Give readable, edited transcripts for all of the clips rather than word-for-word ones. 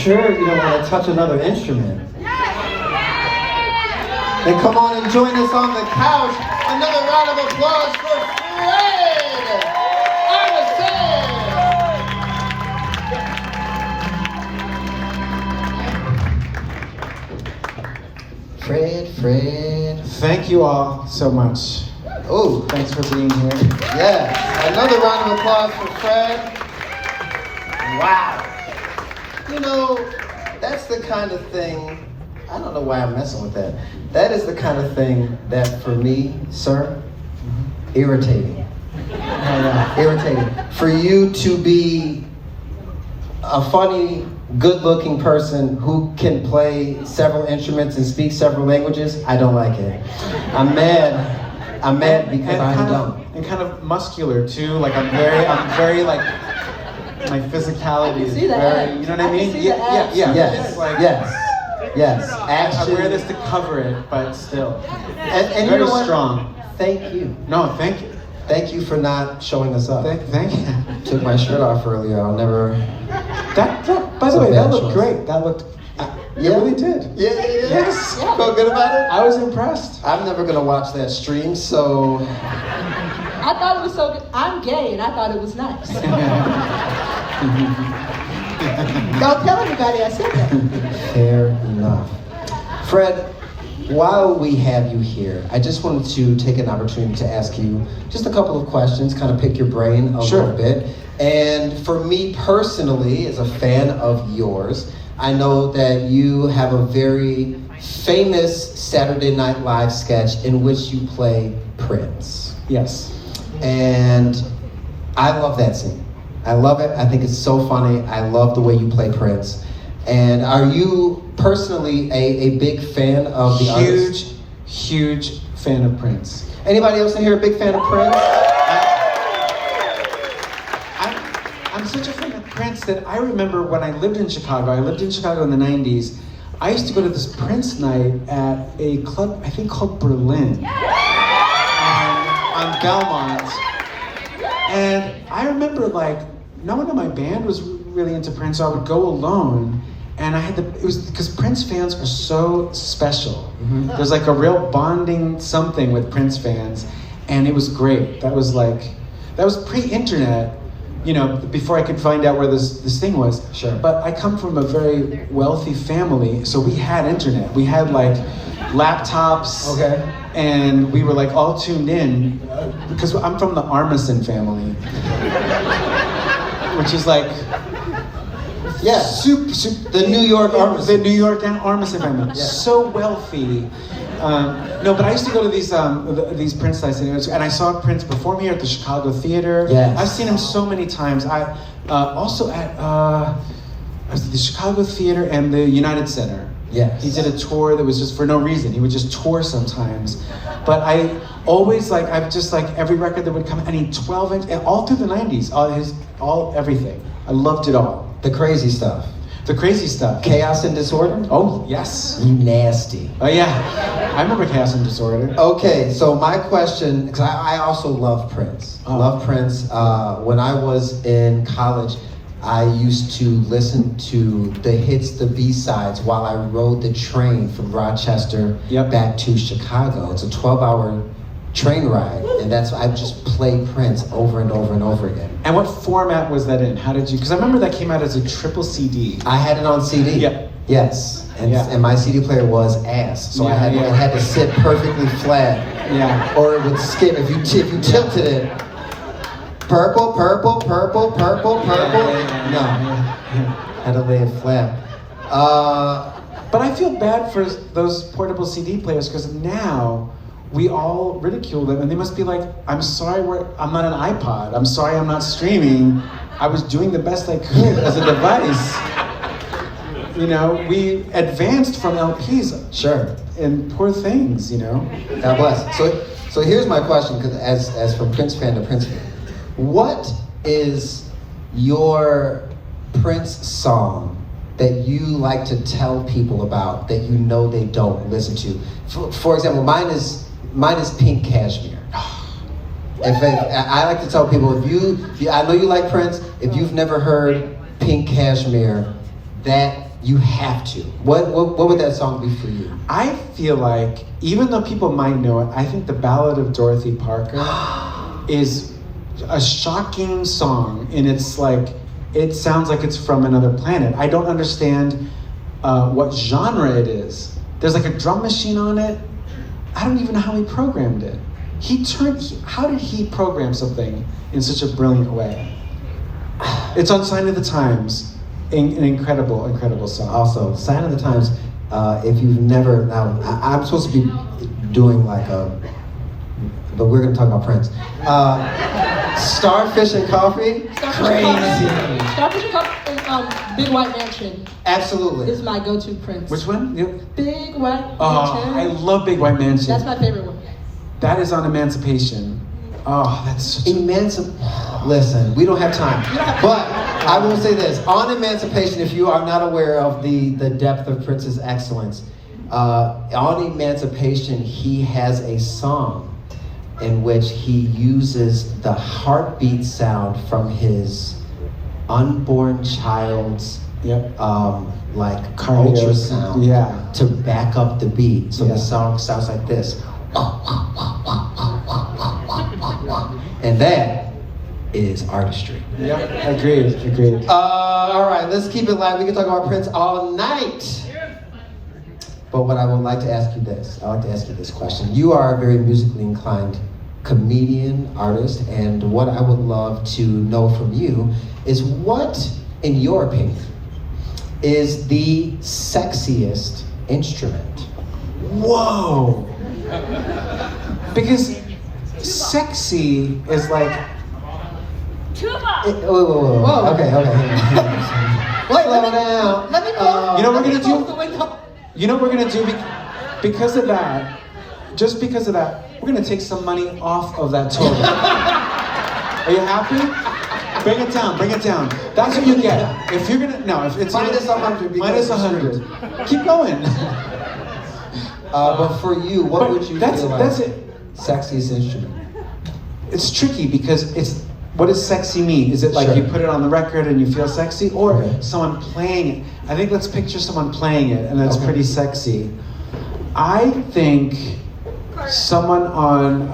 sure you don't want to touch another instrument. Then come on and join us on the couch. Another round of applause for Fred Armisen. Fred. Thank you all so much. Oh, Thanks for being here. yes. Another round of applause for Fred. Wow. You know, that's the kind of thing, I don't know why I'm messing with that. That is the kind of thing that for me, sir, irritating. Irritating. For you to be a funny, good-looking person who can play several instruments and speak several languages, I don't like it. I'm mad because I'm dumb. And kind of muscular too. Like I'm very like my physicality is very. You know what I mean? Yeah. Yes. It's like, Yes. I Action. wear this to cover it, but still. And you Very know what? strong. Thank you. No, thank you. Thank you for not showing us up. Thank you. Took my shirt off earlier. I'll never. That by the way, that looked great. That looked. It really did. Yeah. Yes. Feel good about it? I was impressed. I'm never gonna watch that stream, so. I thought it was so good. I'm gay and I thought it was nice. Don't tell anybody I said that. Fair enough. Fred, while we have you here, I just wanted to take an opportunity to ask you just a couple of questions, kind of pick your brain a little bit. And for me personally, as a fan of yours, I know that you have a very famous Saturday Night Live sketch in which you play Prince. Yes. And I love that scene. I love it. I think it's so funny. I love the way you play Prince. And are you personally a big fan of the artist? Huge fan of Prince. Anybody else in here a big fan of Prince? I'm such a fan of Prince that I remember when I lived in Chicago. I lived in Chicago in the 90s. I used to go to this Prince night at a club, I think called Berlin, on Belmont. And I remember like, no one in my band was really into Prince, so I would go alone. And it was because Prince fans are so special. There's like a real bonding something with Prince fans. And it was great. That was pre-internet, you know, before I could find out where this thing was. Sure. But I come from a very wealthy family, so we had internet. We had like laptops. Okay. And we were like all tuned in, because I'm from the Armisen family. Which is like, Yeah. super, The New York Armisen. The New York Armisen family. Yeah. So wealthy. No, but I used to go to these Prince nights, and I saw Prince perform here at the Chicago Theater. Yes. I've seen him so many times. I also at the Chicago Theater and the United Center. Yes. He did a tour that was just for no reason. He would just tour sometimes. But I always I've just every record that would come, and he 12-inch, and all through the 90s, everything. I loved it all. The crazy stuff. The crazy stuff. Chaos and Disorder? Oh, yes. You nasty. Oh, yeah. I remember Chaos and Disorder. Okay, so my question, because I also love Prince. Love Prince. When I was in college, I used to listen to the hits, the B-sides, while I rode the train from Rochester back to Chicago. It's a 12-hour train ride, and I just play Prince over and over and over again. And what format was that in? How did you, because I remember that came out as a triple CD. I had it on CD. Yep. Yes, and my CD player was ass, so it had to sit perfectly flat. Yeah. Or it would skip if you tilted it. Purple. No, had to lay it flat. But I feel bad for those portable CD players, because now we all ridicule them, and they must be like, I'm sorry I'm not an iPod. I'm sorry I'm not streaming. I was doing the best I could as a device. You know, we advanced from LPs. Sure. And poor things, you know. God bless. So here's my question, because as from Prince fan to Prince fan, what is your Prince song that you like to tell people about that you know they don't listen to? For example, mine is Pink Cashmere. I like to tell people, I know you like Prince, if you've never heard Pink Cashmere, that You have to. What would that song be for you? I feel like, even though people might know it, I think the Ballad of Dorothy Parker is a shocking song, and it's like, it sounds like it's from another planet. I don't understand what genre it is. There's like a drum machine on it. I don't even know how he programmed it. How did he program something in such a brilliant way? It's on Sign of the Times, an incredible, incredible song. Also, Sign of the Times, if you've never, now I'm supposed to be doing like but we're gonna talk about Prince. Starfish and Coffee, crazy. Starfish and Coffee, Big White Mansion Absolutely. is my go-to Prince. Which one? Big White Mansion. Oh, I love Big White Mansion. That's my favorite one. That is on Emancipation. Oh, that's such a... Listen, we don't have time. But I will say this. On Emancipation, if you are not aware of the depth of Prince's excellence, on Emancipation, he has a song in which he uses the heartbeat sound from his unborn child's like Cardio. ultrasound to back up the beat. So the song sounds like this. And that is artistry. Yeah, agreed. All right, let's keep it live. We can talk about Prince all night. But what I would like to ask you this, question. You are a very musically inclined comedian, artist, and what I would love to know from you is what, in your opinion, is the sexiest instrument? Whoa! Because sexy is like... Whoa. Okay. Wait, slow down. Let me close. You know what we're gonna close do? the window. You know what we're gonna do? Because of that, just because of that, we're gonna take some money off of that total. Are you happy? Bring it down. That's what you get. If you're gonna, no, if it's Minus 100. Minus 100. Keep going. But for you, what would you feel like that's it. sexiest instrument? It's tricky because what does sexy mean? Is it like you put it on the record and you feel sexy, or someone playing it? I think let's picture someone playing it, and that's pretty sexy. I think someone on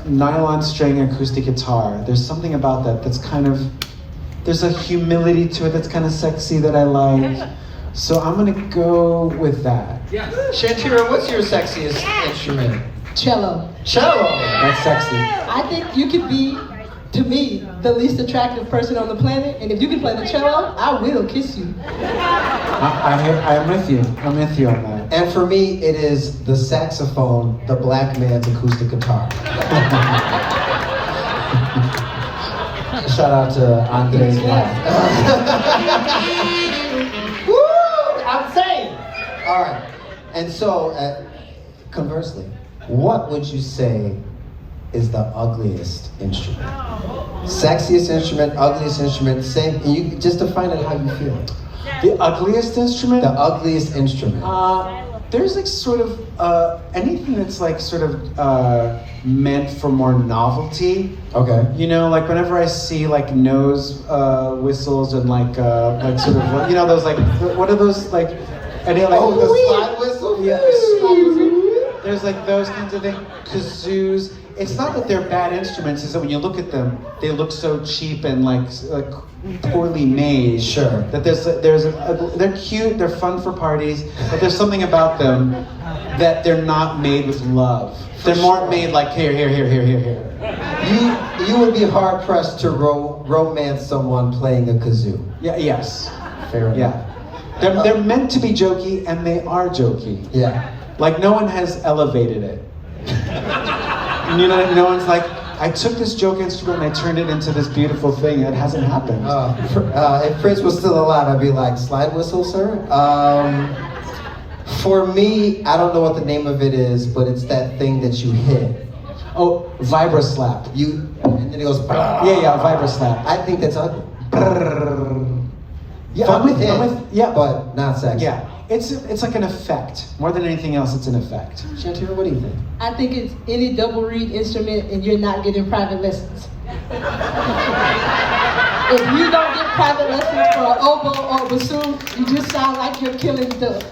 nylon string acoustic guitar. There's something about that that's kind of, there's a humility to it that's kind of sexy that I like. So I'm gonna go with that. Shantira, what's your sexiest instrument? Cello. That's sexy. I think you could be, to me, the least attractive person on the planet, and if you can play the cello, I will kiss you. I'm with you. I'm with you on that. And for me, it is the saxophone, the black man's acoustic guitar. Shout out to Andreas. Woo! I'm saying. All right. And so, conversely, what would you say is the ugliest instrument? Sexiest instrument, ugliest instrument, same. You just define it how you feel. The ugliest instrument? The ugliest instrument. There's like sort of anything that's like sort of meant for more novelty. Okay. You know, like whenever I see like nose whistles and like sort of, you know, those like, what are those like? Any like the slide whistle? Yeah. There's like those kinds of things. Kazoos. It's not that they're bad instruments, it's that when you look at them, they look so cheap and like poorly made. Sure. That they're cute, they're fun for parties, but there's something about them that they're not made with love. They're more made like here. You would be hard pressed to romance someone playing a kazoo. Yeah. Yes. Fair enough. Yeah. They're meant to be jokey, and they are jokey. Yeah. Like no one has elevated it. You know, no one's like, I took this joke instrument and I turned it into this beautiful thing. It hasn't happened. If Prince was still alive, I'd be like, slide whistle, sir? For me, I don't know what the name of it is, but it's that thing that you hit. Oh, vibra slap. And then it goes, brrr. Yeah, vibra slap. I think that's ugly. Yeah, Fun I'm with, but not sexy. Yeah, it's like an effect. More than anything else, it's an effect. Shantira, what do you think? I think it's any double reed instrument and you're not getting private lessons. If you don't get private lessons for an oboe or a bassoon, you just sound like you're killing ducks.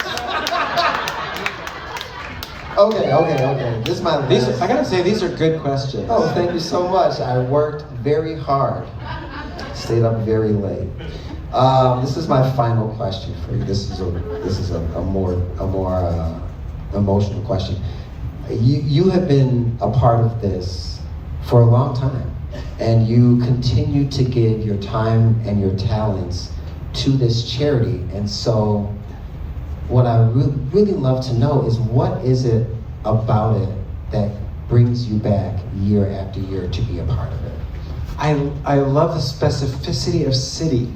Okay. This is my last. I gotta say, these are good questions. Oh, thank you so much. I worked very hard. Stayed up very late. This is my final question for you. This is a more emotional question. You have been a part of this for a long time, and you continue to give your time and your talents to this charity. And so, what I really love to know is, what is it about it that brings you back year after year to be a part of it? I love the specificity of city.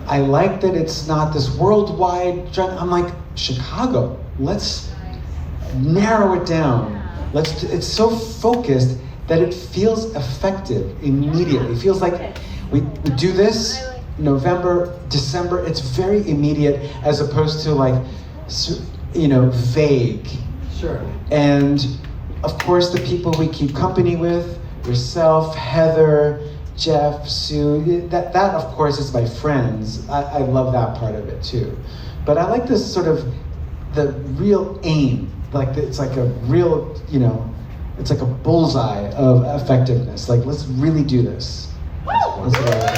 I like that it's not this worldwide trend. I'm like, Chicago, let's narrow it down. It's so focused that it feels effective immediately. It feels like we do this November, December, it's very immediate, as opposed to like, vague. Sure. And of course, the people we keep company with, yourself, Heather, Jeff, Sue, that of course is my friends. I love that part of it too. But I like this sort of, the real aim, like it's like a real, it's like a bullseye of effectiveness. Like, let's really do this. That's what I like.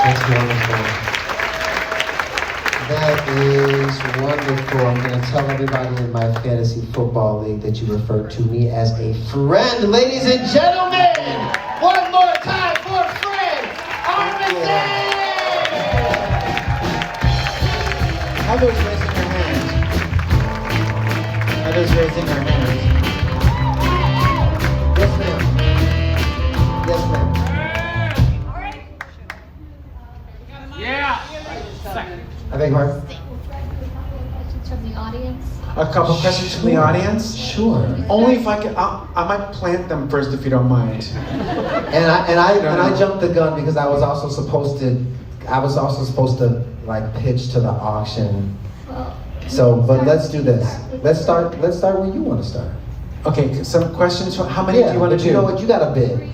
That's wonderful. That is wonderful. I'm going to tell everybody in my fantasy football league that you referred to me as a friend. Ladies and gentlemen, one more time for Fred Armisen! Heather's raising her hand. Heather's raising her hand. Yes, ma'am. Yes, ma'am. I beg your pardon? Questions from the audience? A couple questions from the audience? Sure. Only if I could. I might plant them first, if you don't mind. And I jumped the gun because I was also supposed to like pitch to the auction. Well, So, but let's do this. Let's start where you want to start. Okay, some questions. How many do you want to do? You know what? You got a bid.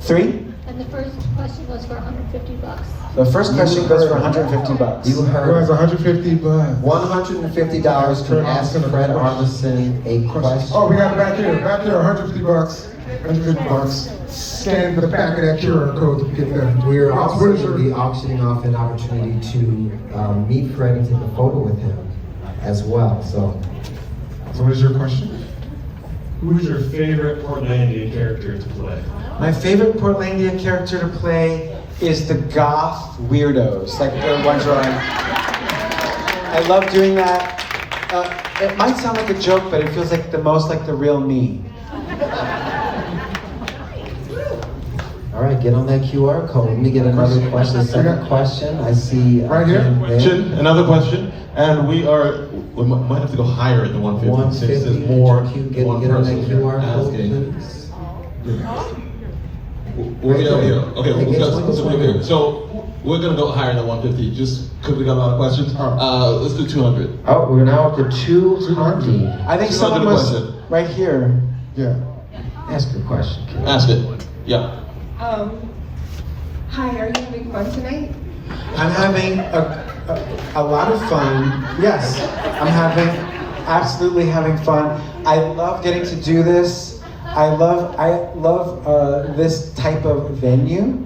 3? and the first question goes for $150. The first question goes for $150. You It was heard $150, but $150 to ask Fred Armisen a question. oh, we got it back here, $150, $150. Scan the back of that QR code to get that. We're What also is going to your- be auctioning off an opportunity to meet Fred and take a photo with him as well. So, So what is your question? Who's your favorite Portlandia character to play? My favorite Portlandia character to play is the goth weirdos, like the ones where I love doing that. It might sound like a joke, but it feels like the most like the real me. all right, get on that QR code. Let me get another question. Second question. I see. Right here? Another question, and we might have to go higher than 150 since 150. there's more. Get on that QR code, asking. please. We're gonna here. Okay, Hey, get so we're here. So we're gonna go higher than 150, just because we got a lot of questions. Let's do 200. Oh, we're now up to 200. I think 200 someone was question. right here. Yeah. Ask your question, kid. Ask it. Yeah. Hi, are you having fun tonight? I'm having a lot of fun. Yes, I'm absolutely having fun. I love getting to do this. I love this type of venue,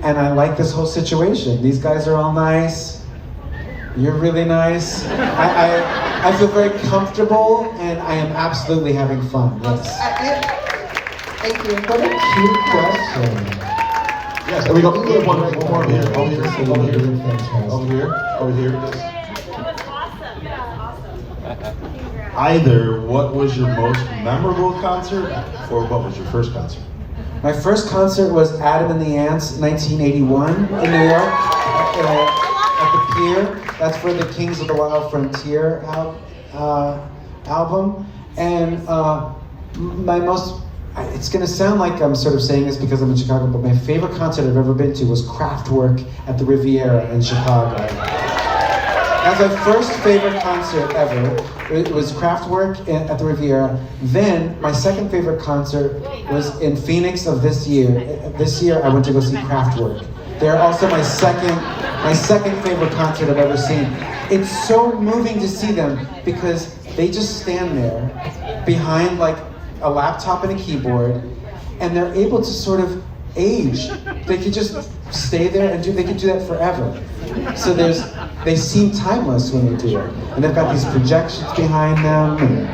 and I like this whole situation. These guys are all nice. You're really nice. I feel very comfortable, and I am absolutely having fun. Yes. Thank you. What a cute question. Yes. And we go one here. Over here. Either what was your most memorable concert, or what was your first concert? My first concert was Adam and the Ants, 1981 in New York, at the Pier. That's for the Kings of the Wild Frontier album. And it's gonna sound like I'm sort of saying this because I'm in Chicago, but my favorite concert I've ever been to was Kraftwerk at the Riviera in Chicago. That's my first favorite concert ever. It was Kraftwerk at the Riviera. Then my second favorite concert was in Phoenix of this year. This year I went to go see Kraftwerk. They're also my second favorite concert I've ever seen. It's so moving to see them because they just stand there behind like a laptop and a keyboard, and they're able to sort of age. They could just stay there and they could do that forever. So they seem timeless when they do it. And they've got these projections behind them. And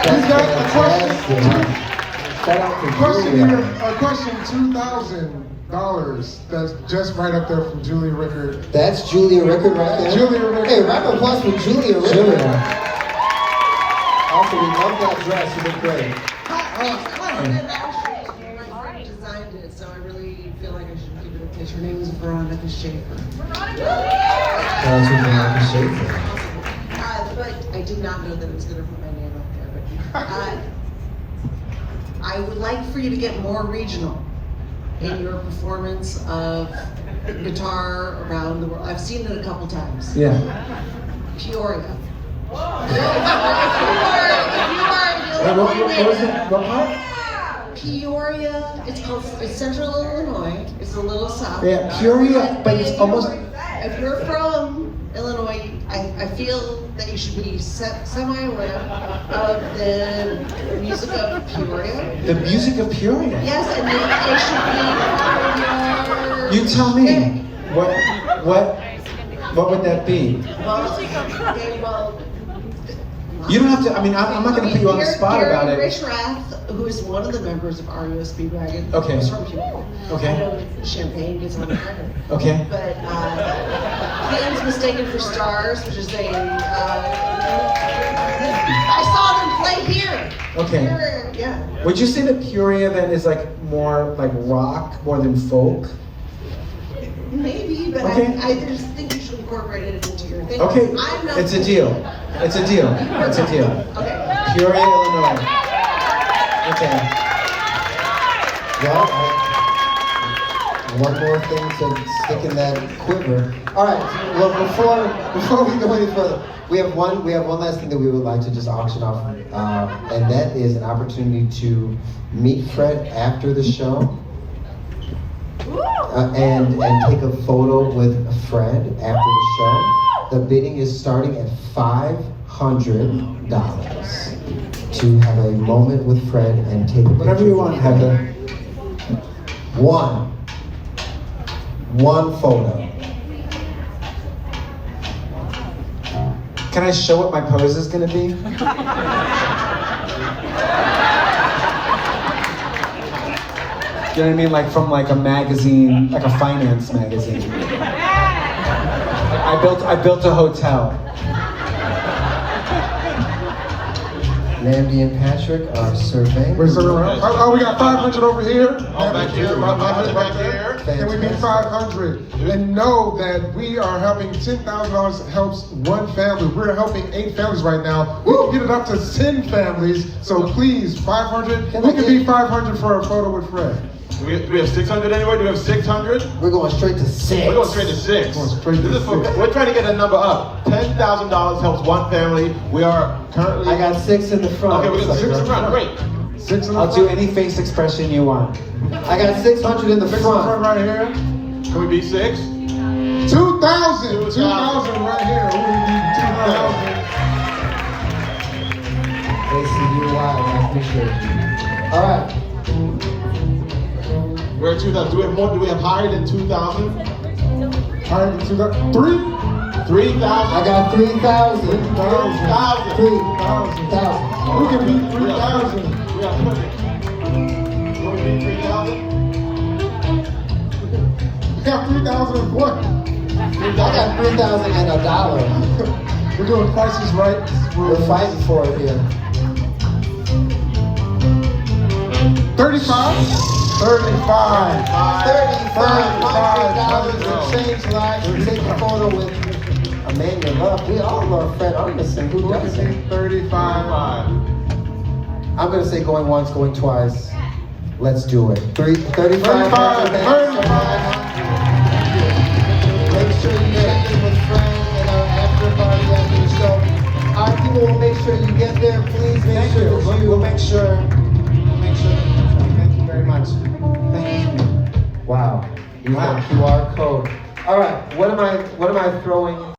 He's got a question. Shout out to Question Julia. here, a question $2,000. That's just right up there from Julia Rickard. That's Julia Rickard right there. Julia Rickard. Hey, round of applause for Julia Rickard. Julia. Also, we love that dress. You look great. I designed it, so I really feel like I should give it a pitch. Her name is Veronica Schaefer. That's Veronica Schaefer. But I did not know that it was going to put my name up there. But I would like for you to get more regional in your performance of guitar around the world. I've seen it a couple times. Yeah. Peoria. What was it? What part? Peoria, it's central Illinois. It's a little south. Yeah, Peoria, but it's almost. If you're from Illinois, I feel that you should be semi-aware of the music of Peoria. The music of Peoria. Yes, and it should be part of your. You tell me. What would that be? Well, okay, well. You don't have to. I mean, I'm not going to put you on the spot about it. Rich Rath, who is one of the members of REO Speedwagon, Okay. is from Peoria. Okay. I know Champagne gets on the record. Okay. But Hands Mistaken for Stars, which is a. I saw them play here. Okay. Here, yeah. Would you say that Peoria then is like more like rock more than folk? Maybe, but Okay. I just think you should incorporate it into your thing. Okay. I'm not It's a deal. It's a deal. It's a deal. Okay. Peoria, Illinois. Okay. Well, one more thing to stick in that quiver. All right. Well, before we go any further, we have one last thing that we would like to just auction off, and that is an opportunity to meet Fred after the show. And take a photo with Fred after the show. The bidding is starting at $500 to have a moment with Fred and take a picture. Whatever you want, Heather. One photo. Can I show what my pose is going to be? You know what I mean? Like from like a magazine, like a finance magazine. I built a hotel. Nnamdi and Patrick are surveying. We're serving around. Oh, we got 500 over here. back here. 500 Back here. Can we meet 500? And know that we are helping $10,000 helps one family. We're helping 8 families right now. We can get it up to 10 families. So please, 500. We can be 500 for a photo with Fred. Do we have 600 anyway? Do we have 600? We're going straight to 6. We're going straight to 6. Going straight to This is for- 6. We're trying to get that number up. $10,000 helps one family. We are currently. I got 6 in the front. Okay, we got 6 in front. Great. 6 in the I'll do any face expression you want. I got 600 in the 6 in the front front. right here. Can we be 6? 2,000. 2,000 right here. We need 2,000. They see you wild. I appreciate you. All right. We're at 2,000. Do we have more? Do we have higher than 2,000? All right, 2,000. 3. 3,000? I got 3,000. 3,000. 3,000. We can beat 3,000. We got 20. Can we beat 3,000? We got 3,000 what? I got 3,000 and $1. We're doing prices right. We're fighting for it here. 35. 35. $3,500 to change lives. We're taking a photo with a man you love. We all love Fred Armisen. Who doesn't? 35. I'm going to say going once, going twice. Let's do it. 35. 35. Make sure you check in with Fred at our after party after the show. Our people will make sure you get there. Please make Thank sure you. that We'll make sure. Thank you very much. Thank you. Wow. Use that QR code. All right, what am I throwing